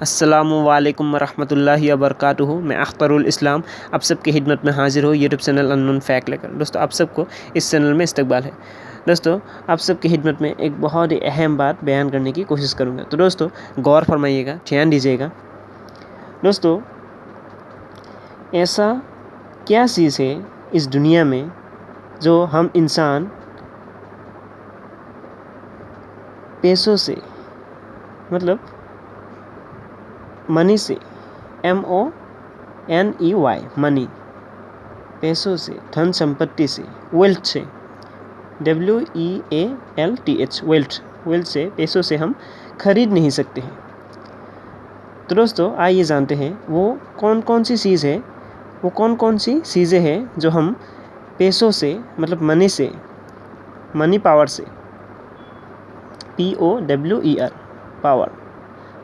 अस्सलामुअलैकुम वरहमतुल्लाहि वबरकातुहू। मैं अख्तरुल इस्लाम आप सबकी खिदमत में हाजिर हूँ यूट्यूब चैनल अननोन फैक्ट लेकर। दोस्तों, आप सबको इस चैनल में इस्तकबाल है। दोस्तों, आप सबकी खिदमत में एक बहुत ही अहम बात बयान करने की कोशिश करूँगा। तो दोस्तों, गौर फरमाइएगा, ध्यान दीजिएगा। दोस्तों, ऐसा क्या चीज़ है इस दुनिया में जो हम इंसान पैसों से मतलब मनी से MONEY मनी, पैसों से, धन संपत्ति से, वेल्थ से, WEALTH वेल्थ से, पैसों से हम खरीद नहीं सकते हैं। तो दोस्तों, आइए जानते हैं वो कौन कौन सी चीज़ है, वो कौन कौन सी चीज़ें हैं जो हम पैसों से मतलब मनी से, मनी पावर से, POWER पावर,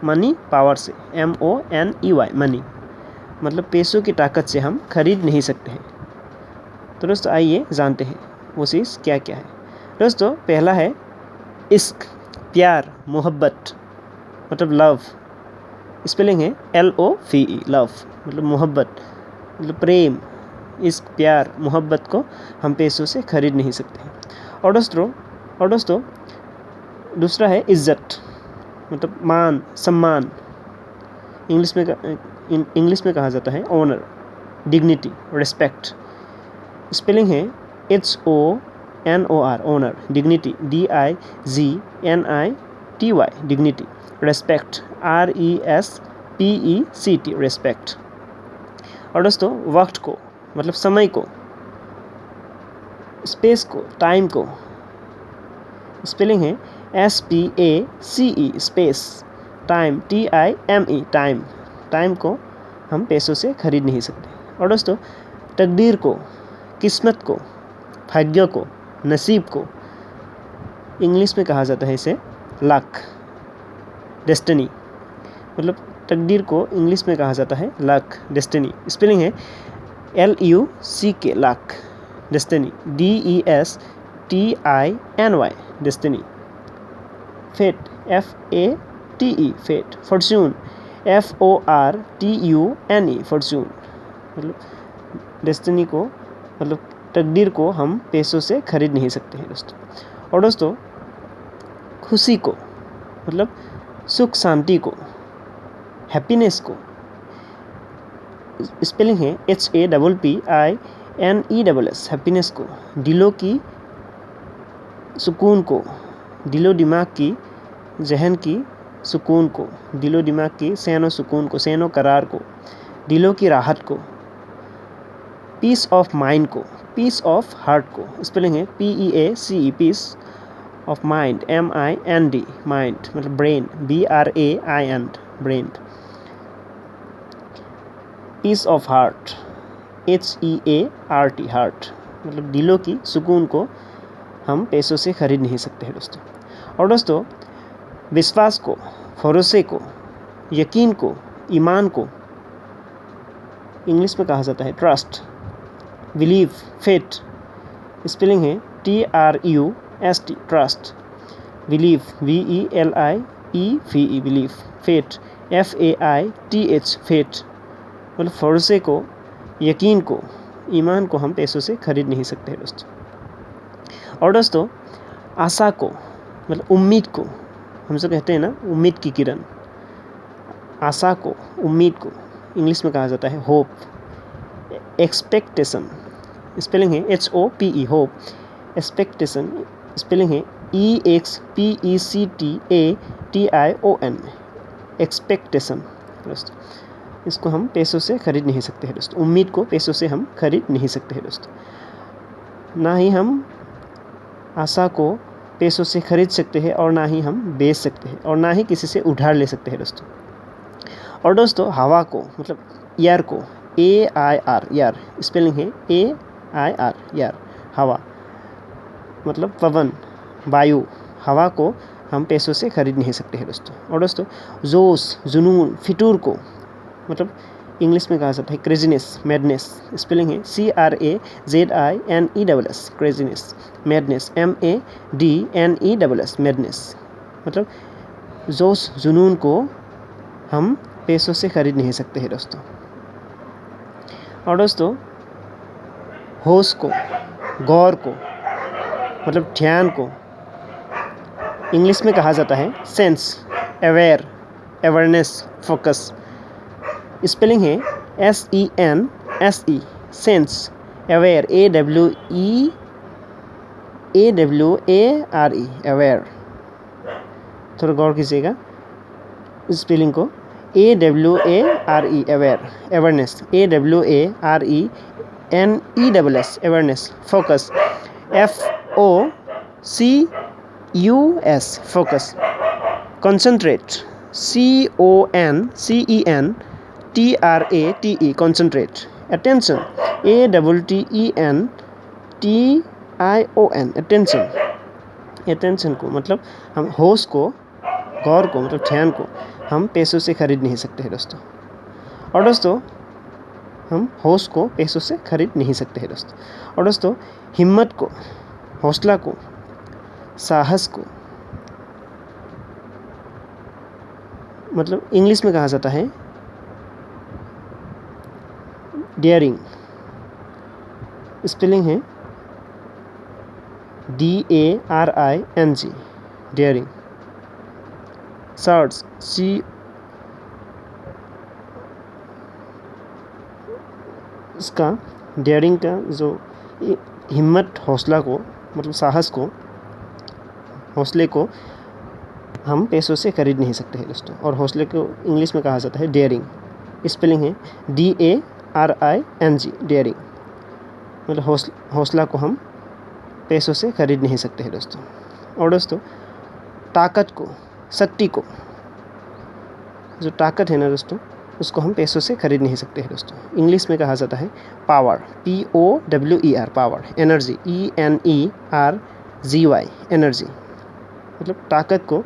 मनी पावर से, MONEY मनी मतलब पैसों की ताकत से हम खरीद नहीं सकते हैं। तो दोस्तों, आइए जानते हैं वो चीज़ क्या क्या है। दोस्तों, पहला है इश्क, प्यार, मोहब्बत मतलब लव। स्पेलिंग है LOVE लव मतलब मोहब्बत, मतलब प्रेम। इश्क, प्यार, मोहब्बत को हम पैसों से खरीद नहीं सकते हैं। और दोस्तों दूसरा है इज़्ज़त मतलब मान, सम्मान। इंग्लिश में कहा जाता है ऑनर, डिग्निटी, रिस्पेक्ट। स्पेलिंग है HONOR honour, dignity DIGNITY dignity, respect RESPECT respect. और दोस्तों, वक्त को मतलब समय को, स्पेस को, टाइम को। स्पेलिंग है SPACE space, time TIME time. Time को हम पैसों से खरीद नहीं सकते। और दोस्तों, तकदीर को, किस्मत को, भाग्य को, नसीब को। इंग्लिश में कहा जाता है इसे लक, डेस्टिनी मतलब तकदीर को इंग्लिश में कहा जाता है लक, डेस्टिनी। स्पेलिंग है LUCK luck, destiny DESTINY destiny. Fate FATE fate, Fortune FORTUNE Fortune मतलब डेस्टिनी को मतलब तकदीर को हम पैसों से खरीद नहीं सकते हैं दोस्तों। और दोस्तों, खुशी को मतलब सुख शांति को, हैप्पीनेस को। स्पेलिंग है HAPPINESS हैप्पीनेस को, दिलों की सुकून को, दिलो दिमाग की, जहन की सुकून को, दिलो दिमाग की सैनो सुकून को, सैनो करार को, दिलों की राहत को, पीस ऑफ माइंड को, पीस ऑफ हार्ट को। स्पेलिंग है PEACE peace of mind MIND mind मतलब brain BRAIN brain. Peace of heart HEART heart मतलब दिलों की सुकून को हम पैसों से खरीद नहीं सकते हैं दोस्तों। और दोस्तों, विश्वास को, भरोसे को, यकीन को, ईमान को। इंग्लिश में कहा जाता है ट्रस्ट, बिलीव, फेथ। स्पेलिंग है TRUST trust, believe BELIEVE believe, faith FAITH faith मतलब भरोसे को, यकीन को, ईमान को हम पैसों से खरीद नहीं सकते हैं दोस्तों। और दोस्तों, आशा को मतलब उम्मीद को, हम सब कहते हैं ना उम्मीद की किरण। आशा को, उम्मीद को इंग्लिश में कहा जाता है होप, एक्सपेक्टेशन। स्पेलिंग है HOPE होप, एक्सपेक्टेशन। स्पेलिंग है EXPECTATION एक्सपेक्टेशन दोस्तों। इसको हम पैसों से खरीद नहीं सकते हैं दोस्तों। उम्मीद को पैसों से हम खरीद नहीं सकते हैं दोस्तों। ना ही हम आशा को पैसों से खरीद सकते हैं और ना ही हम बेच सकते हैं और ना ही किसी से उधार ले सकते हैं दोस्तों। और दोस्तों, हवा को मतलब एयर को AIR एयर। स्पेलिंग है AIR एयर, हवा मतलब पवन, वायु। हवा को हम पैसों से खरीद नहीं सकते हैं दोस्तों। और दोस्तों, जोश, जुनून, फितूर को मतलब इंग्लिश में कहा जाता है क्रेजीनेस, मैडनेस। स्पेलिंग है CRAZINESS craziness, madness MADNESS madness मतलब जोश जुनून को हम पैसों से खरीद नहीं सकते हैं दोस्तों। और दोस्तों होश को, गौर को, मतलब ध्यान को इंग्लिश में कहा जाता है sense, aware, awareness, focus. Spelling है SENSE, sense, aware, AWARE, aware. थोड़ा गौर कीजिएगा स्पेलिंग को, AWARE, aware, awareness, AWARENESS, awareness, focus, FOCUS, focus, concentrate, CONCENTRATE, concentrate, attention, ATTENTION, attention. Attention को मतलब हम होश को, गौर को, मतलब ध्यान को हम पैसों से खरीद नहीं सकते हैं दोस्तों। और दोस्तों हम होश को पैसों से खरीद नहीं सकते हैं दोस्तों। और दोस्तों हिम्मत को, हौसला को, साहस को मतलब इंग्लिश में कहा जाता है डेयरिंग। स्पेलिंग है DARING, डेयरिंग। सर्च, इसका डेयरिंग का जो हिम्मत, हौसला को, मतलब साहस को, हौसले को हम पैसों से खरीद नहीं सकते हैं दोस्तों। और हौसले को इंग्लिश में कहा जाता है डेयरिंग। स्पेलिंग है DARING, डेयरिंग। मतलब हौसला को हम पैसों से खरीद नहीं सकते हैं दोस्तों। और दोस्तों ताकत को, शक्ति को, जो ताकत है ना दोस्तों, उसको हम पैसों से खरीद नहीं सकते हैं दोस्तों। इंग्लिश में कहा जाता है power, POWER, power. Energy, ENERGY, energy. मतलब ताकत को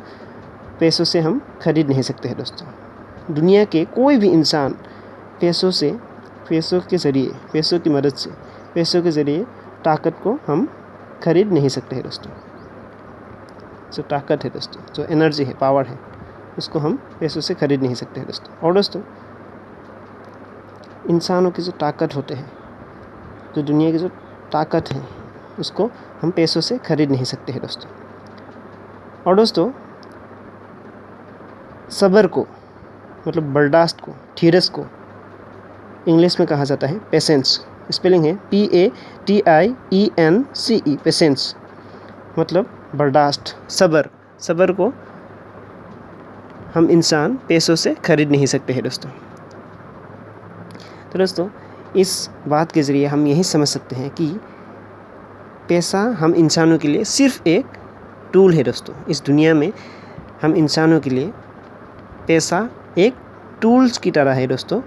पैसों से हम खरीद नहीं सकते हैं दोस्तों। दुनिया के कोई भी इंसान पैसों के ज़रिए, पैसों की मदद से, पैसों के ज़रिए ताकत को हम खरीद नहीं सकते हैं दोस्तों। जो ताकत है दोस्तों, जो एनर्जी है, पावर है, उसको हम पैसों से खरीद नहीं सकते हैं दोस्तों। और दोस्तों इंसानों की जो ताकत होते हैं, जो दुनिया की जो ताकत है, उसको हम पैसों से खरीद नहीं सकते हैं दोस्तों। और दोस्तों सब्र को, मतलब बर्दाश्त को, धीरज को इंग्लिश में कहा जाता है पेशेंस। स्पेलिंग है PATIENCE, पेशेंस। मतलब बर्दाश्त, सब्र। सब्र को हम इंसान पैसों से खरीद नहीं सकते हैं दोस्तों। तो दोस्तों इस बात के ज़रिए हम यही समझ सकते हैं कि पैसा हम इंसानों के लिए सिर्फ एक टूल है दोस्तों। इस दुनिया में हम इंसानों के लिए पैसा एक टूल्स की तरह है दोस्तों,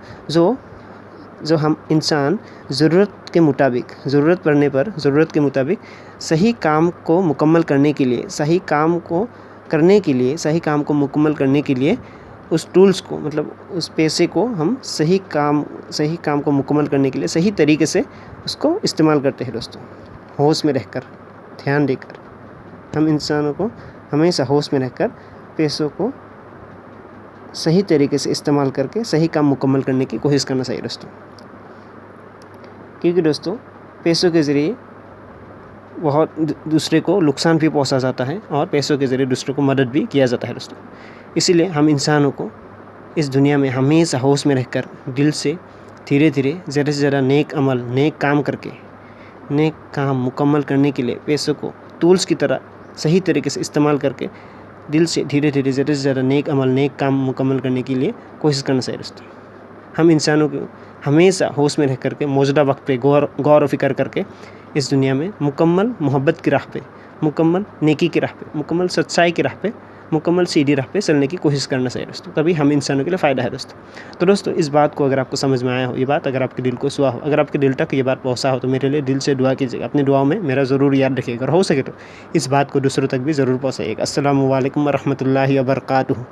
जो हम इंसान ज़रूरत के मुताबिक, ज़रूरत पड़ने पर ज़रूरत के मुताबिक सही काम को मुकम्मल करने के लिए, सही काम को मुकम्मल करने के लिए उस टूल्स को, मतलब उस पैसे को हम सही काम को मुकम्मल करने के लिए सही तरीके से उसको इस्तेमाल करते हैं दोस्तों। होश में रहकर, ध्यान देकर हम इंसानों को हमेशा होश में रहकर पैसों को सही तरीके से इस्तेमाल करके सही काम मुकम्मल करने की कोशिश करना चाहिए दोस्तों। क्योंकि दोस्तों पैसों के ज़रिए बहुत दूसरे को नुकसान भी पहुंचा जाता है और पैसों के ज़रिए दूसरे को मदद भी किया जाता है दोस्तों। इसीलिए हम इंसानों को इस दुनिया में हमेशा होश में रहकर दिल से धीरे धीरे ज़्यादा से ज़्यादा नेक अमल, नेक काम करके, नेक काम मुकम्मल करने के लिए पैसों को टूल्स की तरह सही तरीके से इस्तेमाल करके दिल से धीरे धीरे ज़्यादा से ज़्यादा नेक अमल, नेक काम मुकम्मल करने के लिए कोशिश करना चाहिए दोस्तों। हम इंसानों को हमेशा होश में रह करके मौजूदा वक्त पे गौर और फिक्र करके इस दुनिया में मुकम्मल मोहब्बत की राह पे, मुकम्मल नेकी की राह पे, मुकम्मल सच्चाई की राह पे, मुकम्मल सीधी राह पे चलने की कोशिश करना चाहिए दोस्तों। तभी हम इंसानों के लिए फ़ायदा है दोस्तों। तो दोस्तों इस बात को अगर आपको समझ में आया हो, ये बात अगर आपके दिल को छुआ हो, अगर आपके दिल तक ये बात पहुँचा हो, तो मेरे लिए दिल से दुआ कीजिएगा। अपनी दुआओं में मेरा ज़रूर याद रखिएगा और हो सके तो इस बात को दूसरों तक भी ज़रूर पहुँचाइएगा। अस्सलामु अलैकुम व रहमतुल्लाहि व बरकातुहू।